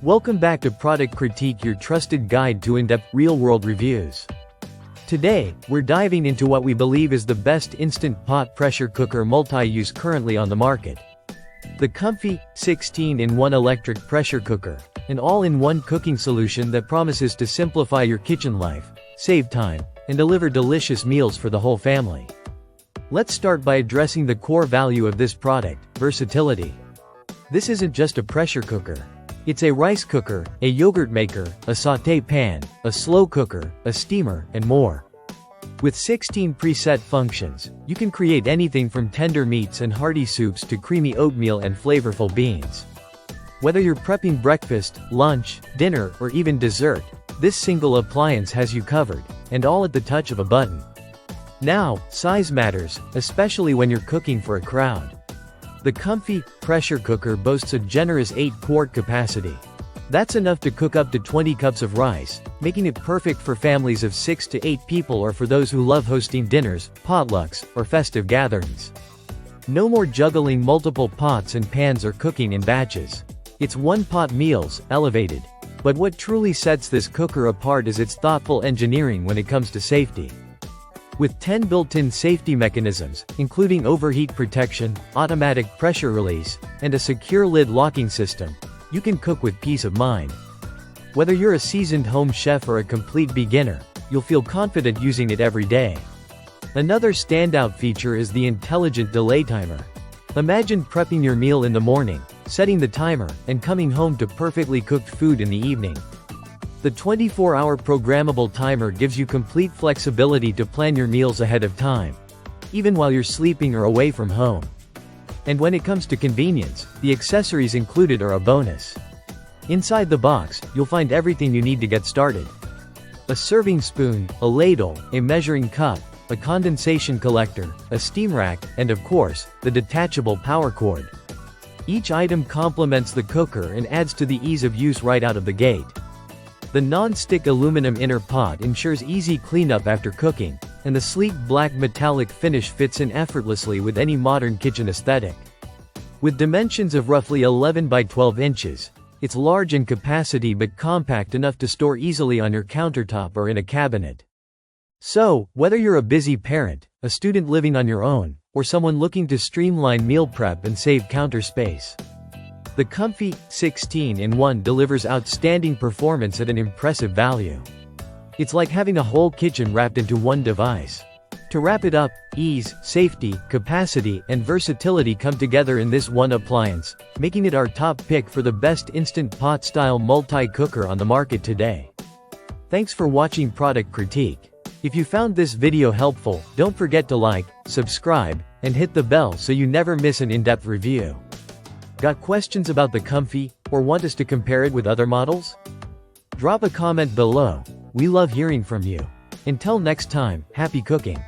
Welcome back to Product Critique, your trusted guide to in-depth, real-world reviews. Today, we're diving into what we believe is the best instant pot pressure cooker multi-use currently on the market. The COMFEE 16-in-1 electric pressure cooker, an all-in-one cooking solution that promises to simplify your kitchen life, save time, and deliver delicious meals for the whole family. Let's start by addressing the core value of this product: versatility. This isn't just a pressure cooker. It's a rice cooker, a yogurt maker, a sauté pan, a slow cooker, a steamer, and more. With 16 preset functions, you can create anything from tender meats and hearty soups to creamy oatmeal and flavorful beans. Whether you're prepping breakfast, lunch, dinner, or even dessert, this single appliance has you covered, and all at the touch of a button. Now, size matters, especially when you're cooking for a crowd. The COMFEE pressure cooker boasts a generous 8-quart capacity. That's enough to cook up to 20 cups of rice, making it perfect for families of 6 to 8 people or for those who love hosting dinners, potlucks, or festive gatherings. No more juggling multiple pots and pans or cooking in batches. It's one-pot meals, elevated. But what truly sets this cooker apart is its thoughtful engineering when it comes to safety. With 10 built-in safety mechanisms, including overheat protection, automatic pressure release, and a secure lid locking system, you can cook with peace of mind. Whether you're a seasoned home chef or a complete beginner, you'll feel confident using it every day. Another standout feature is the intelligent delay timer. Imagine prepping your meal in the morning, setting the timer, and coming home to perfectly cooked food in the evening. The 24-hour programmable timer gives you complete flexibility to plan your meals ahead of time, even while you're sleeping or away from home. And when it comes to convenience, the accessories included are a bonus. Inside the box, you'll find everything you need to get started. A serving spoon, a ladle, a measuring cup, a condensation collector, a steam rack, and of course, the detachable power cord. Each item complements the cooker and adds to the ease of use right out of the gate. The non-stick aluminum inner pot ensures easy cleanup after cooking, and the sleek black metallic finish fits in effortlessly with any modern kitchen aesthetic. With dimensions of roughly 11 by 12 inches, it's large in capacity but compact enough to store easily on your countertop or in a cabinet. So, whether you're a busy parent, a student living on your own, or someone looking to streamline meal prep and save counter space, the COMFEE 16-in-1 delivers outstanding performance at an impressive value. It's like having a whole kitchen wrapped into one device. To wrap it up, ease, safety, capacity, and versatility come together in this one appliance, making it our top pick for the best instant pot-style multi-cooker on the market today. Thanks for watching Product Critique. If you found this video helpful, don't forget to like, subscribe, and hit the bell so you never miss an in-depth review. Got questions about the COMFEE, or want us to compare it with other models? Drop a comment below. We love hearing from you. Until next time, happy cooking.